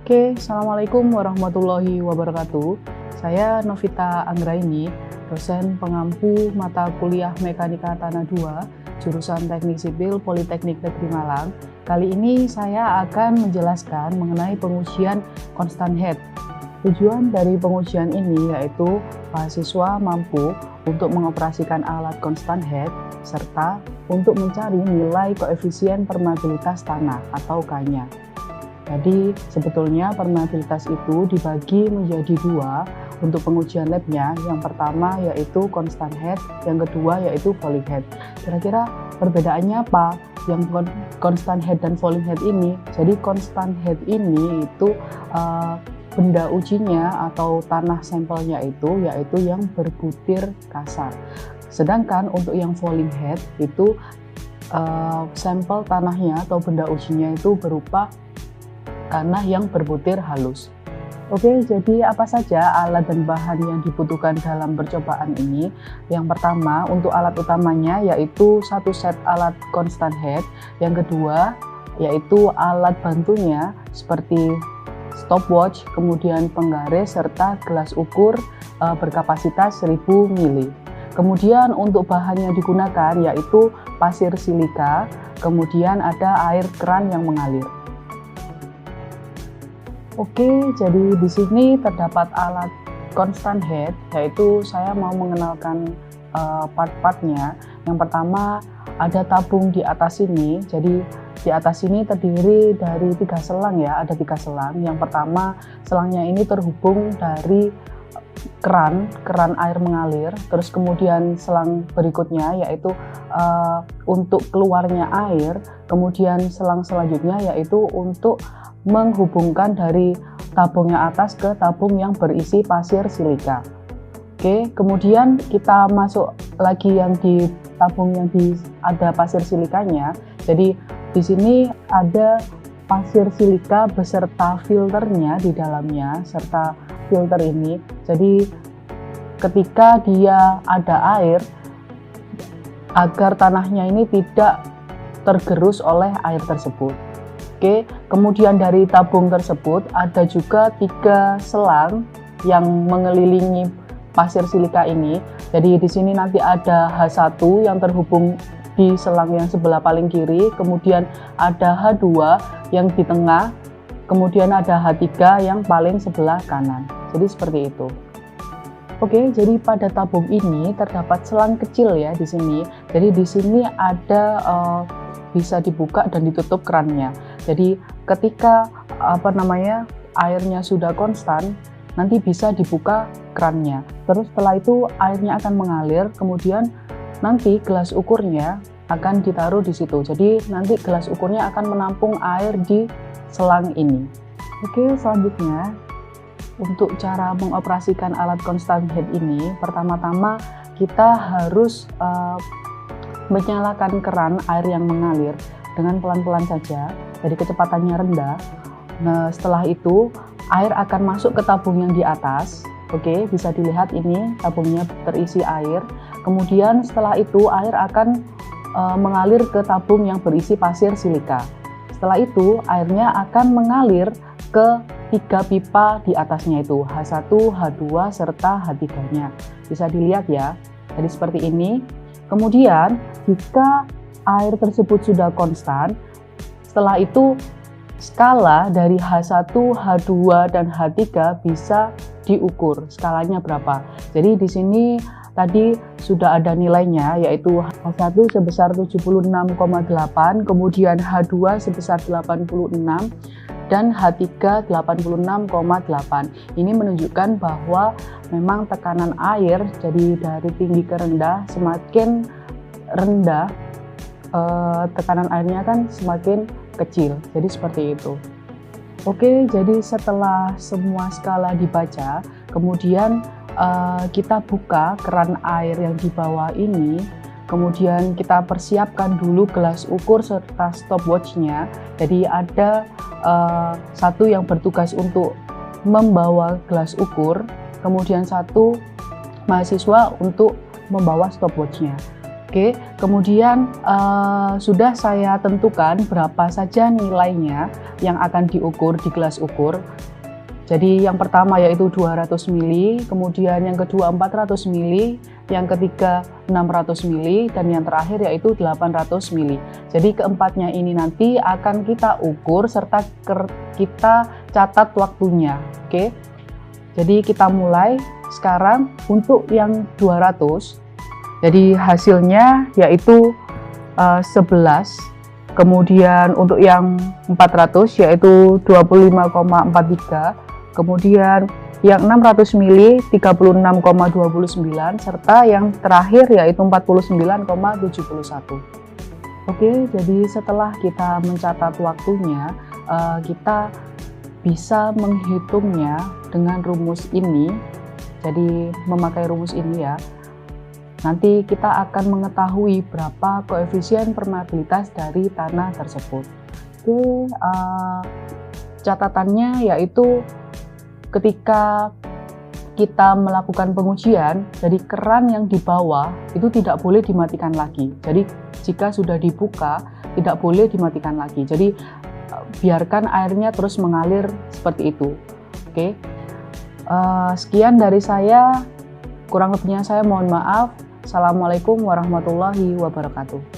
Oke, Assalamualaikum warahmatullahi wabarakatuh. Saya Novita Anggraini, dosen pengampu mata kuliah Mekanika Tanah 2, jurusan Teknik Sipil Politeknik Negeri Malang. Kali ini saya akan menjelaskan mengenai pengujian constant head. Tujuan dari pengujian ini yaitu mahasiswa mampu untuk mengoperasikan alat constant head serta untuk mencari nilai koefisien permeabilitas tanah atau K-nya. Jadi sebetulnya permeabilitas itu dibagi menjadi dua untuk pengujian labnya. Yang pertama yaitu constant head, yang kedua yaitu falling head. Kira-kira perbedaannya apa yang constant head dan falling head ini? Jadi constant head ini itu benda ujinya atau tanah sampelnya itu yaitu yang berbutir kasar. Sedangkan untuk yang falling head itu sampel tanahnya atau benda ujinya itu berupa tanah yang berbutir halus. Oke, jadi apa saja alat dan bahan yang dibutuhkan dalam percobaan ini? Yang pertama, untuk alat utamanya yaitu satu set alat constant head. Yang kedua, yaitu alat bantunya seperti stopwatch, kemudian penggaris, serta gelas ukur berkapasitas 1000 mili. Kemudian untuk bahan yang digunakan yaitu pasir silika, kemudian ada air keran yang mengalir. Oke, jadi di sini terdapat alat constant head, yaitu saya mau mengenalkan part-partnya. Yang pertama ada tabung di atas sini. Jadi di atas sini terdiri dari 3 selang ya, ada 3 selang. Yang pertama selangnya ini terhubung dari keran air mengalir. Terus kemudian selang berikutnya yaitu untuk keluarnya air. Kemudian selang selanjutnya yaitu untuk menghubungkan dari tabung yang atas ke tabung yang berisi pasir silika. Oke, kemudian kita masuk lagi yang di tabung yang ada pasir silikanya. Jadi di sini ada pasir silika beserta filternya di dalamnya serta filter ini. Jadi ketika dia ada air, agar tanahnya ini tidak tergerus oleh air tersebut. Oke, kemudian dari tabung tersebut ada juga 3 selang yang mengelilingi pasir silika ini. Jadi di sini nanti ada H1 yang terhubung di selang yang sebelah paling kiri, kemudian ada H2 yang di tengah, kemudian ada H3 yang paling sebelah kanan. Jadi seperti itu. Oke, jadi pada tabung ini terdapat selang kecil ya di sini. Jadi di sini ada bisa dibuka dan ditutup kerannya. Jadi ketika airnya sudah konstan, nanti bisa dibuka kerannya. Terus setelah itu airnya akan mengalir, kemudian nanti gelas ukurnya akan ditaruh di situ. Jadi nanti gelas ukurnya akan menampung air di selang ini. Oke, selanjutnya untuk cara mengoperasikan alat constant head ini, pertama-tama kita harus menyalakan keran air yang mengalir dengan pelan-pelan saja, jadi kecepatannya rendah. Nah, setelah itu air akan masuk ke tabung yang di atas. Oke, bisa dilihat ini tabungnya terisi air. Kemudian setelah itu air akan mengalir ke tabung yang berisi pasir silika. Setelah itu airnya akan mengalir ke 3 pipa di atasnya itu, H1, H2, serta H3-nya. Bisa dilihat ya, jadi seperti ini. Kemudian jika air tersebut sudah konstan, setelah itu skala dari H1, H2, dan H3 bisa diukur skalanya berapa. Jadi di sini tadi sudah ada nilainya, yaitu H1 sebesar 76,8, kemudian H2 sebesar 86, dan H3 86,8. Ini menunjukkan bahwa memang tekanan air jadi dari tinggi ke rendah, semakin rendah tekanan airnya kan semakin kecil. Jadi seperti itu. Oke, jadi setelah semua skala dibaca, kemudian kita buka keran air yang di bawah ini. Kemudian kita persiapkan dulu gelas ukur serta stopwatch-nya. Jadi ada satu yang bertugas untuk membawa gelas ukur, kemudian satu mahasiswa untuk membawa stopwatch-nya. Oke, kemudian sudah saya tentukan berapa saja nilainya yang akan diukur di gelas ukur. Jadi yang pertama yaitu 200 ml, kemudian yang kedua 400 ml, yang ketiga 600 ml, dan yang terakhir yaitu 800 ml. Jadi keempatnya ini nanti akan kita ukur serta kita catat waktunya. Oke. Jadi kita mulai sekarang untuk yang 200. Jadi hasilnya yaitu 11. Kemudian untuk yang 400 yaitu 25,43. Kemudian yang 600 ml 36,29 serta yang terakhir yaitu 49,71. Oke, jadi setelah kita mencatat waktunya, kita bisa menghitungnya dengan rumus ini. Jadi memakai rumus ini ya. Nanti kita akan mengetahui berapa koefisien permeabilitas dari tanah tersebut. Oke, catatannya yaitu ketika kita melakukan pengujian, jadi keran yang di bawah itu tidak boleh dimatikan lagi. Jadi jika sudah dibuka, tidak boleh dimatikan lagi. Jadi biarkan airnya terus mengalir seperti itu. Oke, sekian dari saya. Kurang lebihnya saya mohon maaf. Assalamualaikum warahmatullahi wabarakatuh.